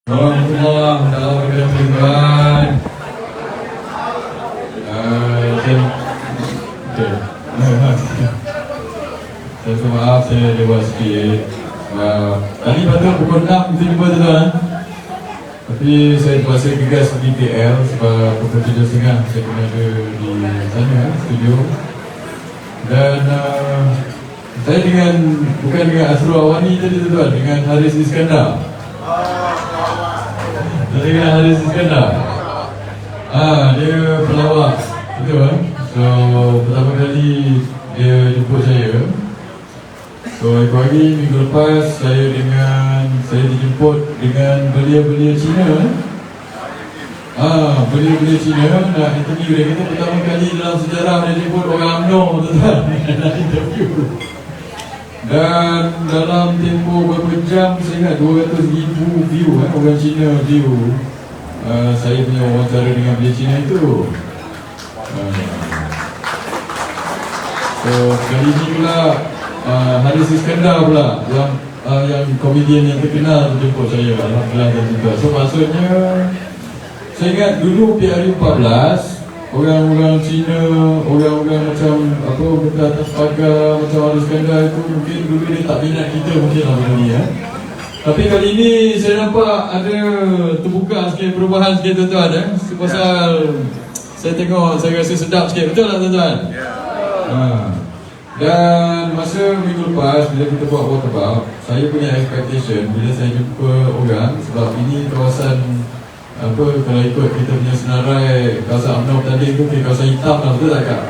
Warahmatullahi wabarakatuh. Saya maaf saya lewat sikit. Tadi patut pukul 6 kita jumpa tuan. Tapi saya terpaksa gegas pergi KL sebab pukul 7.30 saya kena ada di sana studio. Dan saya bukan dengan Asrul Awani tadi tuan, dengan Haris Iskandar. Saya dengan Haris Iskandar. Dia pelawak, betul. So pertama kali dia jemput saya. So ekor hari minggu lepas saya dijemput dengan belia-belia Cina. Belia-belia Cina nak interview dia. Kita pertama kali dalam sejarah dia jemput orang UMNO tuan nak interview. Dan dalam tempoh beberapa jam saya ingat 200,000 view orang Cina view saya punya wawancara dengan belia Cina itu. So kali ini pula Haris Iskandar pula yang komedian yang terkenal jemput saya. Alhamdulillah dan juga. So maksudnya saya ingat dulu PRU 14 orang-orang Cina, orang-orang macam apa benda atas pagar macam Haris Iskandar itu mungkin dulu dia tak minat kita mungkin lah benda ni ya. Tapi kali ini saya nampak ada terbuka sikit perubahan sikit tuan-tuan pasal saya tengok saya rasa sedap sikit, betul tak tuan-tuan? Dan masa minggu lepas bila kita buat walkabout, saya punya expectation bila saya jumpa orang, sebab ini kawasan apa, kalau ikut kita punya senarai kawasan UMNO tadi tu kawasan hitam lah, betul tak kak?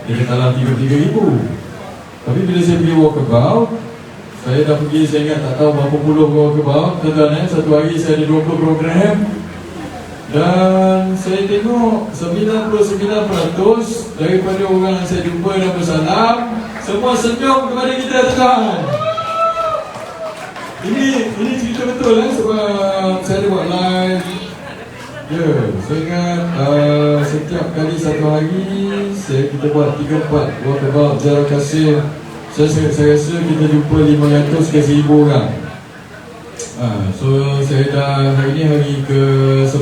Dia katalah 33,000. Tapi bila saya pergi walkabout, saya dah pergi, saya ingat tak tahu berapa puluh walkabout tuan-tuan. Satu hari saya ada 20 program. Dan saya tengok 99% daripada orang yang saya jumpa dan bersalam semua senyum kepada kita tuan. Ini cerita betul sebab saya ada buat live. Saya ingat setiap kali satu hari kita buat 3-4 walkabout jarak kasih. Saya rasa kita jumpa 500 ke 1,000 orang. So saya dah hari ni hari ke 10.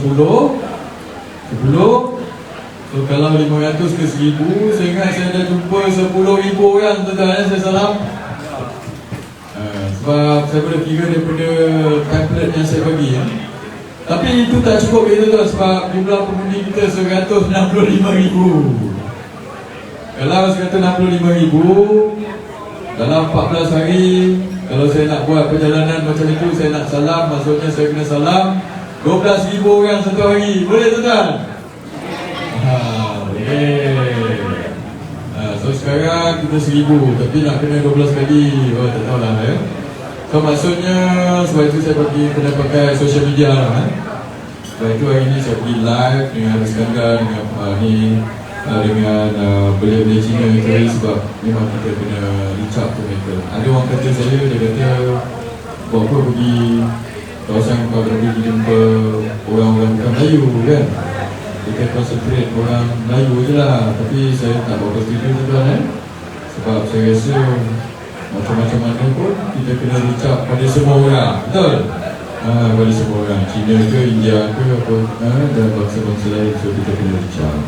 So kalau 500 ke 1,000, saya ingat saya dah jumpa 10,000 orang tuan-tuan saya salam. Sebab saya boleh kira daripada template yang saya bagi Tapi itu tak cukup kita tuan, sebab jumlah pengundi kita 165,000. Kalau 165,000 dalam 14 hari, kalau saya nak buat perjalanan macam itu, saya nak salam, maksudnya saya kena salam 12,000 orang satu hari. Boleh tuan-tuan? Boleh. So sekarang kita 1,000, tapi nak kena 12 kali. Tak tahulah ya. So maksudnya sebab itu saya kena pakai social media lah. Sebab itu hari ni saya pergi live dengan Haris Iskandar, dengan belia-belia Cina itu, sebab memang kita kena reach out to mereka. Ada orang kata saya, dia kata buat apa pergi kawasan kau berada jumpa orang-orang bukan Melayu kan, kita concentrate orang Melayu je lah. Tapi saya tak berapa setuju tuan sebab saya rasa macam-macam mana pun kita kena reach out pada semua orang, betul? Pada semua orang, Cina ke, India ke apa, dan bangsa-bangsa lain. So kita kena reach out.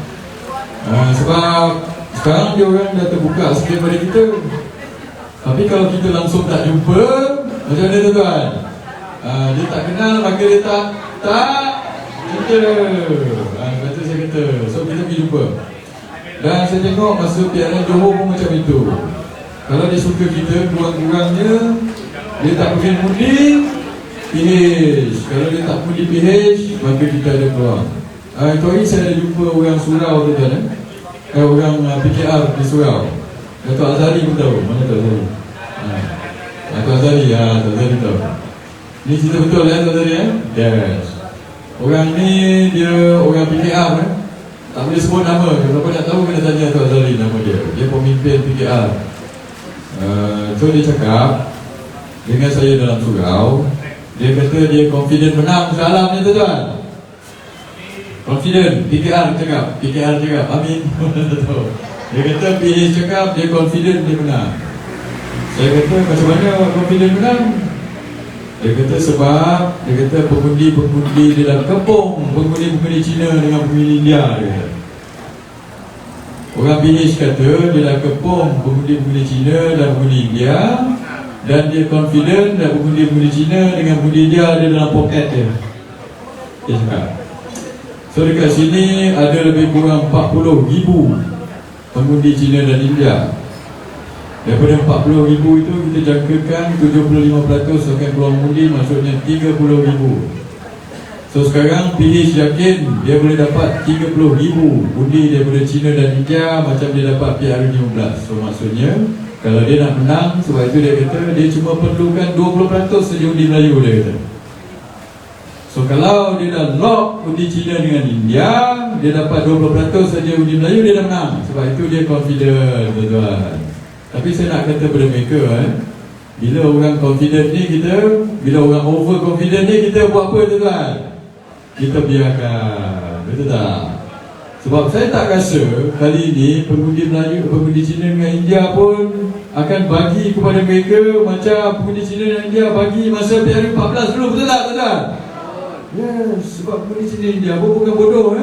Sebab sekarang dia orang dah terbuka sikit pada kita. Tapi kalau kita langsung tak jumpa, macam mana tuan? Dia tak kenal, maka dia tak kita. Kata saya kata, so kita pergi jumpa. Dan saya tengok masa PRN Johor pun macam itu. Kalau dia suka kita, kurang-kurangnya dia tak pergi mundi PH. Kalau dia tak mundi PH, maka kita ada peluang. Itu hari saya ada jumpa orang surau tu kan, orang PKR di surau. Datuk Azhari pun tahu. Mana Datuk Azhari? Datuk Azhari, Datuk Azhari tahu. Ni cerita betul Datuk Azhari Yes. Orang ni dia orang PKR tak boleh sebut nama. Kalau nak tahu kena tanya Datuk Azhari nama dia. Dia pemimpin PKR. So dia cakap dengan saya dalam surau. Dia kata dia confident menang salam ni tuan. Confident, PKR cakap, amin. Dia kata PH cakap dia confident dia menang. Saya kata macam mana confident menang? Dia kata sebab dia kata pengundi-pengundi di dalam kampung, pengundi-pengundi Cina dengan pengundi India dia kata. Orang BH kata dia dalam kampung pengundi-pengundi Cina dan pengundi India, dan dia confident dan pengundi-pengundi Cina dengan pengundi India dia dalam poket dia. Dia cakap. So dekat sini ada lebih kurang 40,000 pengundi Cina dan India. Daripada 40,000 itu kita jangkakan 75% akan keluar mengundi, maksudnya 30,000. So sekarang PH yakin dia boleh dapat 30,000 undi daripada China dan India macam dia dapat PR15. So maksudnya kalau dia nak menang, sebab itu dia kata dia cuma perlukan 20% saja undi Melayu dia kata. So kalau dia dah lock undi China dengan India, dia dapat 20% saja undi Melayu, dia dah menang. Sebab itu dia confident, tuan-tuan. Tapi saya nak kata pada mereka, bila orang confident ni kita, bila orang over confident ni kita buat apa, tuan-tuan? Kita biarkan, betul tak? Sebab saya tak rasa kali ini pengundi Melayu, pengundi Cina dengan India pun akan bagi kepada mereka macam pengundi Cina dan India bagi masa PR14 dulu, betul tak, tuan-tuan? Yes, sebab pengundi Cina dan India pun bukan bodoh.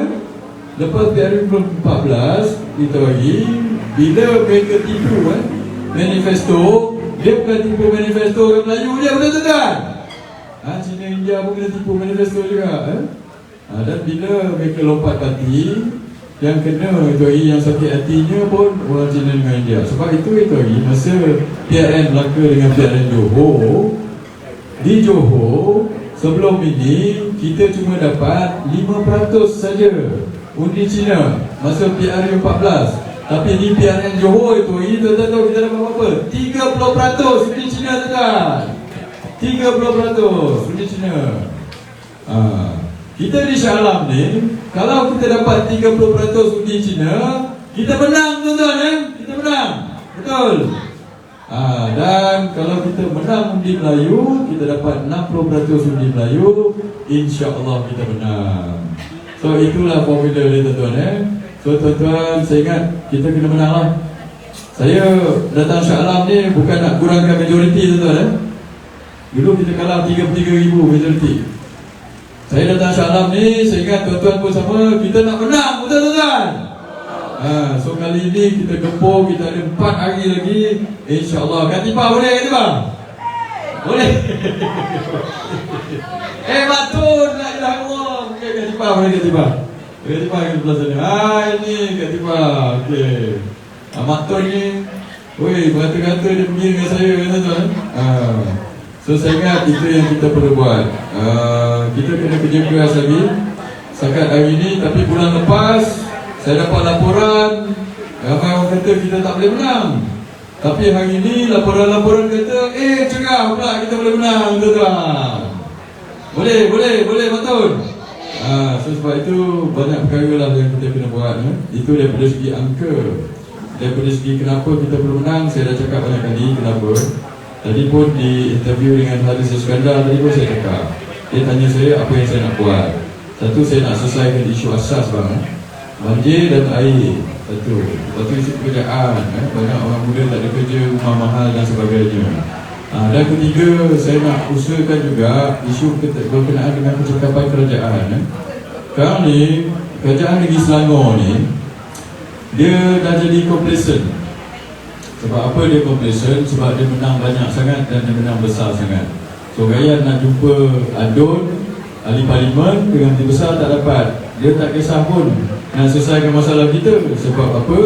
Lepas PR14 kita bagi, bila mereka tipu manifesto, dia bukan tipu manifesto orang Melayu dia, betul tak? Cina India pun kena tipu manifesto juga. Dan bila mereka lompat parti, yang kena itu hari, yang sakit hatinya pun orang Cina dengan India. Sebab itu hari masa PRN Melaka dengan PRN Johor, di Johor sebelum ini kita cuma dapat 5% saja undi Cina masa PR14. Tapi di PRN Johor itu hari, tuan-tuan tahu kita dapat berapa? 30% undi Cina, tuan-tuan. 30% undi Cina. Kita di Shah Alam ni, kalau kita dapat 30% undi Cina, kita menang, tuan-tuan. Kita menang, betul. Dan kalau kita menang undi Melayu, kita dapat 60% undi Melayu, insya-Allah kita menang. So itulah formula dia, tuan-tuan. So tuan-tuan, saya ingat kita kena menang lah. Saya datang Shah Alam ni bukan nak kurangkan majoriti, tuan-tuan. Dulu kita kalah 33,000 majoriti. Saya datang Shah Alam ni, saya ingat tuan-tuan pun sama, kita nak menang, betul, tuan-tuan? So kali ini kita gempur, kita ada 4 hari lagi, insya-Allah. Khatibah boleh, Khatibah? Boleh? Matun, la ilaha illallah. Okey, Khatibah boleh, Khatibah. Khatibah kita belah sana. Ini Khatibah. Okey. Matun ni, woi, berkata-kata dia pergi dengan saya, tuan-tuan. So saya ingat itu yang kita perlu buat. Kita kena kerja keras lagi setakat hari ini. Tapi bulan lepas saya dapat laporan ramai orang kata kita tak boleh menang. Tapi hari ini laporan-laporan kata cegah pula kita boleh menang, tuan-tuan. Boleh betul. So sebab itu banyak perkara lah yang kita kena buat. Itu daripada segi angka. Daripada segi kenapa kita perlu menang, saya dah cakap banyak kali kenapa. Tadi pun di interview dengan Haris Iskandar, tadi pun saya cakap, dia tanya saya apa yang saya nak buat. Satu, saya nak selesaikan isu asas bang, banjir dan air. Satu. Lepas tu isu pekerjaan, banyak orang muda tak ada kerja, rumah mahal dan sebagainya. Dan ketiga, saya nak usahakan juga isu berkenaan dengan kecakapan kerajaan. Sekarang ni, kerajaan negeri Selangor ni, dia dah jadi complacent. Sebab apa dia complacent? Sebab dia menang banyak sangat dan dia menang besar sangat. So Gayan nak jumpa Adun, ahli parlimen dengan Menteri Besar tak dapat. Dia tak kisah pun nak selesaikan masalah kita. Sebab apa?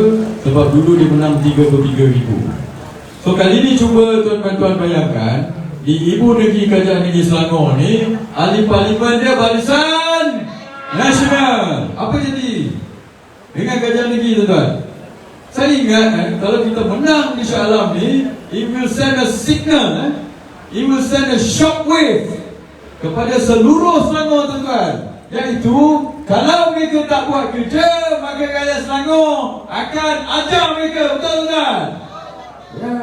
Sebab dulu dia menang 33,000. So kali ni cuba tuan-tuan bayangkan, di ibu negeri kerajaan negeri Selangor ni, ahli parlimen dia Barisan Nasional. Apa jadi dengan kerajaan negeri, tuan-tuan? Saya ingat kalau kita menang di Shah Alam ni, it will send a signal, it will send a shockwave kepada seluruh Selangor, tuan-tuan. Iaitu, kalau mereka tak buat kerja, maka rakyat Selangor akan ajar mereka, betul, tuan-tuan? Ya.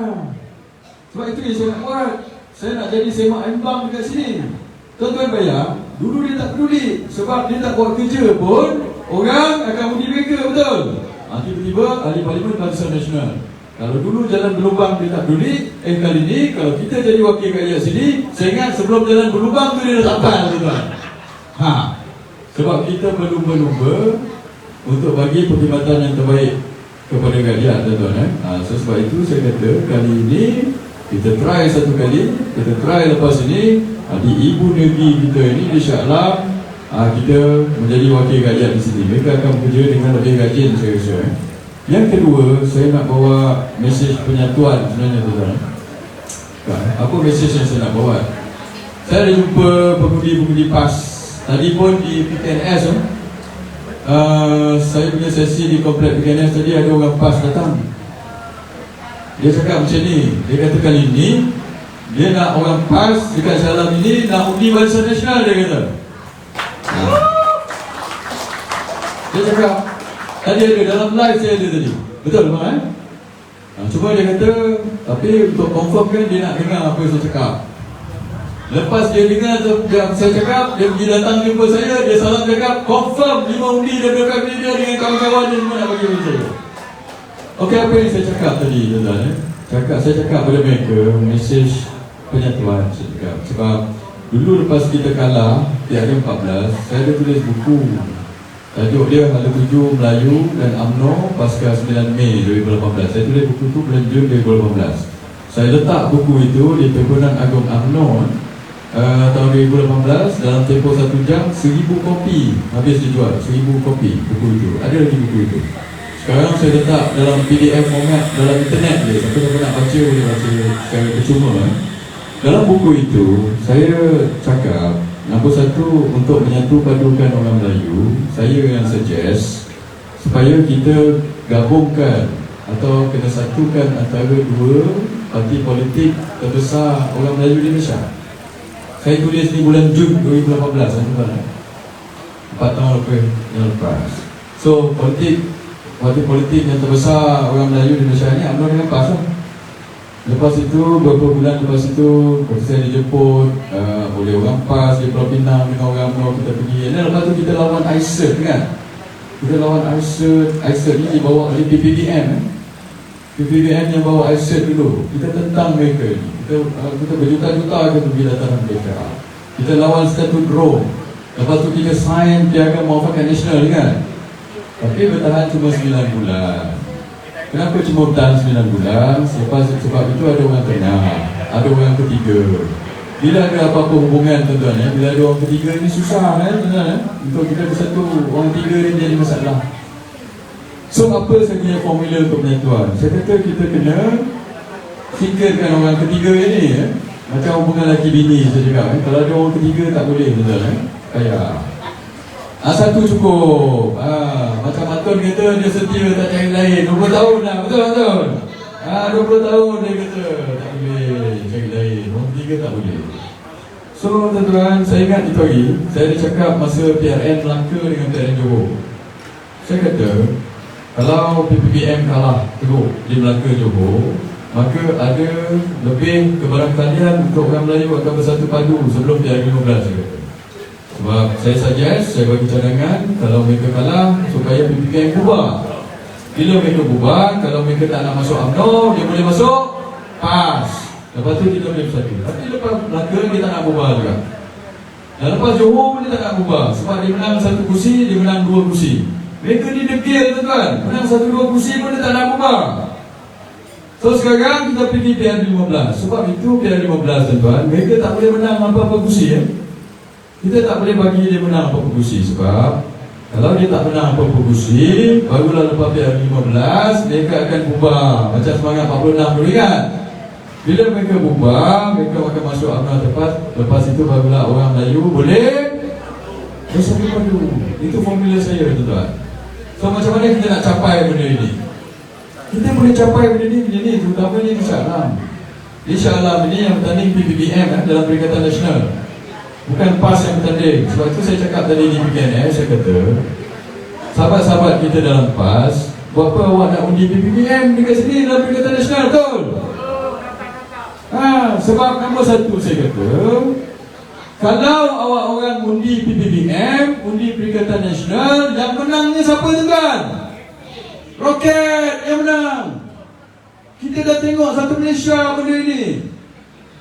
Sebab itu yang saya nak buat. Saya nak jadi semak embang dekat sini. Tuan-tuan bayang, dulu dia tak peduli. Sebab dia tak buat kerja pun, orang akan undi mereka, betul? Tiba-tiba ahli parlimen Barisan Nasional. Kalau dulu jalan berlubang dia tak peduli, kali ni kalau kita jadi wakil rakyat sini, saya ingat sebelum jalan berlubang tu dia dah tak faham, tuan. Sebab kita berlumba-lumba untuk bagi perkhidmatan yang terbaik kepada rakyat, tuan. So sebab itu saya kata kali ini kita try satu kali, kita try lepas ini di ibu negeri kita ini, insya-Allah kita menjadi wakil rakyat di sini. Mereka akan bekerja dengan lebih rajin, saya rasa. Yang kedua, saya nak bawa mesej penyatuan sebenarnya, tuan. Apa mesej yang saya nak bawa? Saya ada jumpa pengundi-pengundi PAS tadi pun di PKNS. Saya punya sesi di komplek PKNS tadi, ada orang PAS datang. Dia cakap macam ni, dia kata kali ni dia nak orang PAS dekat Shah Alam ini nak undi Barisan Nasional, dia kata. Dia cakap tadi ada dalam live saya ada tadi. Betul tak? Cuma dia kata, tapi untuk confirm kan dia nak dengar apa saya cakap. Lepas dia dengar saya cakap, dia pergi datang jumpa saya, dia salam cakap, confirm 5 undi daripada kami dia dengan kawan-kawan dia semua nak bagi undi saya. Okey, apa yang saya cakap tadi, tuan-tuan? Saya cakap pada mereka mesej penyatuan, saya cakap. Sebab dulu lepas kita kalah di hari 14, saya ada tulis buku. Tajuk dia Hala Tuju Melayu dan UMNO Pasca 9 Mei 2018. Saya tulis buku itu bulan Jun 2018. Saya letak buku itu di Perhimpunan Agung UMNO tahun 2018. Dalam tempoh 1 jam 1000 kopi habis dijual. 1000 kopi buku itu. Ada lagi buku itu. Sekarang saya letak dalam PDF format dalam internet dia. Siapa nak baca boleh baca secara percuma. Dalam buku itu saya cakap, nombor 1, untuk menyatu padukan orang Melayu, saya yang suggest supaya kita gabungkan atau kena satukan antara 2 parti politik terbesar orang Melayu di Malaysia. Saya tulis ni bulan Jun 2018, 4 tahun lebih yang lepas. So parti politik yang terbesar orang Melayu di Malaysia ni UMNO dengan PAS lah. Lepas itu, beberapa bulan lepas itu, saya dijemput oleh orang PAS di Pulau Pinang dengan orang UMNO, kita pergi. Dan lepas tu kita lawan ISET kan. Kita lawan ISET ni dibawa oleh PPDM. PPDM yang bawa ISET dulu. Kita tentang mereka ni. Kita berjuta-juta ke pergi datang mereka. Kita lawan Statut Rome. Lepas tu kita sign Piagam Muafakat Nasional kan. Tapi bertahan cuma 9 bulan. Kenapa cuma bertahan 9 bulan? Sebab itu ada orang tengah, ada orang ketiga. Bila ada apa-apa hubungan, tuan-tuan, bila ada orang ketiga ni susah kan, tuan-tuan. Untuk kita bersatu, orang ketiga ni jadi masalah. So apa sebenarnya formula untuk penyatuan? Saya kata kita kena singkirkan orang ketiga ini. Macam hubungan lelaki bini saya cakap. Kalau ada orang ketiga tak boleh, tuan-tuan. Kayak satu cukup. Macam Matun kata dia setia tak cari lain. 20 tahun dah, betul-betul. 20 tahun dia kata tak boleh cari lain. Orang ketiga tak boleh. So tuan-tuan, saya ingat itu hari saya ada cakap masa PRN Melaka dengan PRN Johor. Saya kata kalau PPBM kalah teruk di Melaka Johor, maka ada lebih kebarangkalian untuk orang Melayu akan bersatu padu sebelum PRN 15, saya kata. Sebab saya suggest, saya bagi cadangan, kalau mereka kalah supaya PPBM bubar. Bila mereka bubar, kalau mereka tak nak masuk UMNO, dia boleh masuk PAS. Lepas tu kita boleh bersatu. Tapi lepas Melaka dia tak nak bubar juga. Dan lepas Johor dia tak nak bubar. Sebab dia menang 1 kursi, dia menang 2 kursi. Mereka ni degil, tuan-tuan. Menang 1-2 kursi pun dia tak nak bubar. So sekarang kita pergi PN15. Sebab itu PN15, tuan-tuan, mereka tak boleh menang apa-apa kursi. Kita tak boleh bagi dia menang apa-apa kursi. Sebab kalau dia tak menang apa-apa kursi, barulah lepas PN15 mereka akan bubar. Macam semangat 46 dulu kan. Bila mereka bubar, mereka akan masuk UMNO tepat. Lepas itu barulah orang Melayu boleh bersatu padu. Itu formula saya, tuan-tuan. So macam mana kita nak capai benda ini? Kita boleh capai benda ini terutamanya di Shah Alam. Di Shah Alam ini yang bertanding PPBM dalam Perikatan Nasional. Bukan PAS yang bertanding. Sebab itu saya cakap tadi di PKNS, saya kata sahabat-sahabat kita dalam PAS, buat apa awak nak undi PPBM dekat sini dalam Perikatan Nasional, betul? Sebab nombor 1 saya kata, kalau awak orang undi PPBM, undi Perikatan Nasional, yang menangnya siapa, tuan? Roket yang menang. Kita dah tengok satu Malaysia benda ini.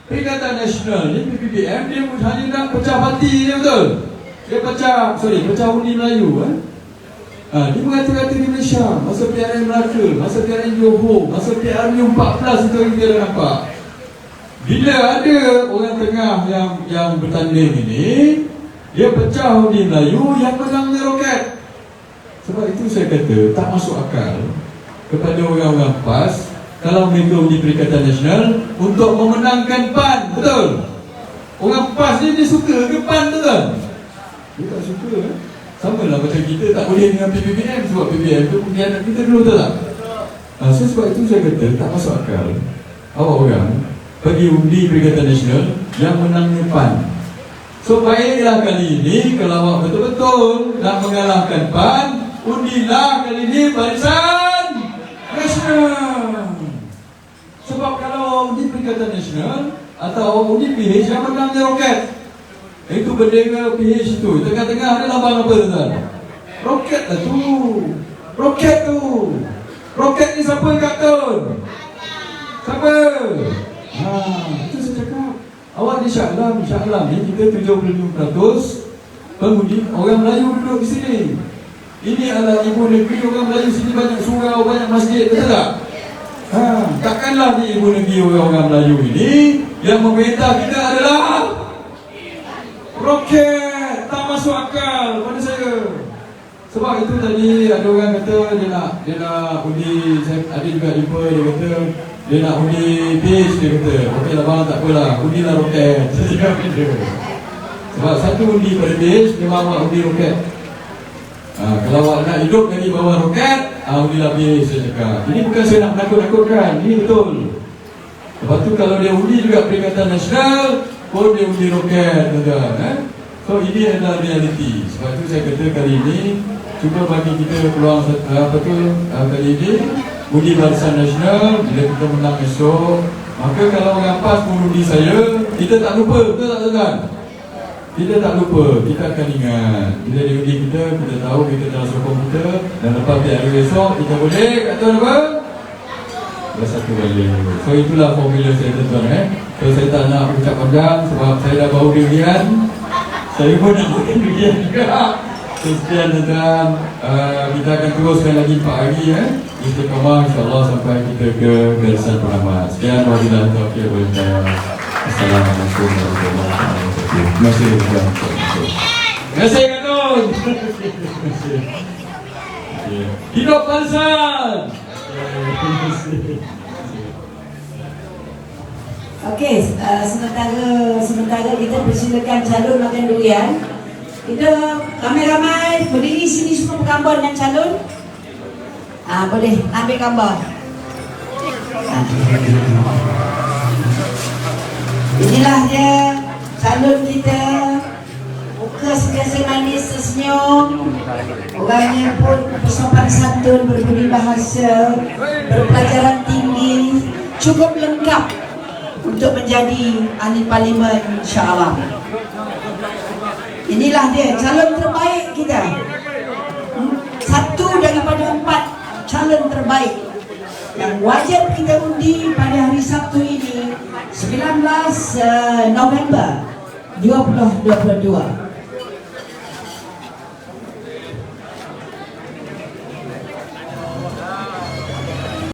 Perikatan Nasional ni PPBM dia hanya nak pecah parti dia, betul? Dia pecah undi Melayu. Dia mengata-kata di Malaysia masa PRN Melaka, masa PRN Johor, masa PRN 14 itu kita dah nampak. Bila ada orang tengah yang bertanding ini, dia pecah undi Melayu, yang menangnya roket. Sebab itu saya kata tak masuk akal kepada orang-orang PAS kalau mereka undi Perikatan Nasional untuk memenangkan PAN, betul? Orang PAS ni dia suka ke PAN, betul? Dia tak suka. Sama lah macam kita tak boleh dengan PPBM sebab PPBM tu pengkhianat kita dulu, betul tak? So sebab itu saya kata tak masuk akal awak orang pergi undi Perikatan Nasional yang menangnya PAN. So baiklah kali ini kalau awak betul-betul nak mengalahkan PAN, undilah kali ini Barisan Nasional. Sebab kalau undi Perikatan Nasional atau undi PH yang menangnya roket, itu bendera PH itu tengah-tengah ada lambang apa, tuan? Roket lah tu. Roket tu. Roket ni siapa kat tu? Siapa? Itu saya cakap. Awak di Shah Alam ni kita 75% pengundi orang Melayu duduk di sini. Ini adalah ibu negeri orang Melayu, sini banyak surau, banyak masjid, betul tak? Takkanlah di ibu negeri orang Melayu ini yang memerintah kita adalah roket. Tak masuk akal pada saya. Sebab itu tadi ada orang kata dia nak undi. Saya ada juga jumpa, dia kata dia nak undi PH. Dia kata okey lah bang, tak apalah, undilah roket. Saya cakap benda. Sebab satu undi pada PH, dia mahu undi roket. Kalau awak nak hidup lagi bawah roket, undilah PH, saya cakap. Ini bukan saya nak menakut-nakutkan, ini betul. Lepas tu kalau dia undi juga Perikatan Nasional pun dia undi roket, tuan-tuan. So ini adalah realiti. Sebab itu saya kata kali ini cuba bagi kita peluang kali ini undi Barisan Nasional. Bila kita menang esok, maka kalau orang PAS pun undi saya, kita tak lupa, betul tak, tuan-tuan? Kita tak lupa, kita akan ingat bila dia undi kita tahu kita dalam sokong kita. Dan lepas dia hari esok kita boleh kata apa? Bersatu balik. So itulah formula saya, tuan-tuan. So saya tak nak ucap panjang sebab saya dah bau durian. Saya pun nak makan durian juga. So sekian, tuan-tuan. Kita akan teruskan lagi 4 hari istiqamah insyaAllah sampai kita ke Barisan Pengamat. Sekian, wabillahi taufiq wal hidayah. Assalamualaikum warahmatullahi wabarakatuh. Terima kasih, tuan-tuan. Terima kasih, Katun. Hidup Barisan. Okey, sementara kita persilakan calon makan durian. Kita ramai-ramai berdiri sini semua bergambar dengan calon. Boleh ambil gambar. Inilah dia calon kita. Muka sentiasa manis, tersenyum. Orangnya pun bersopan santun, berbudi bahasa, berpelajaran tinggi, cukup lengkap untuk menjadi ahli parlimen, insya-Allah. Inilah dia calon terbaik kita. 1 daripada 4 calon terbaik yang wajib kita undi pada hari Sabtu ini, 19 November 2022.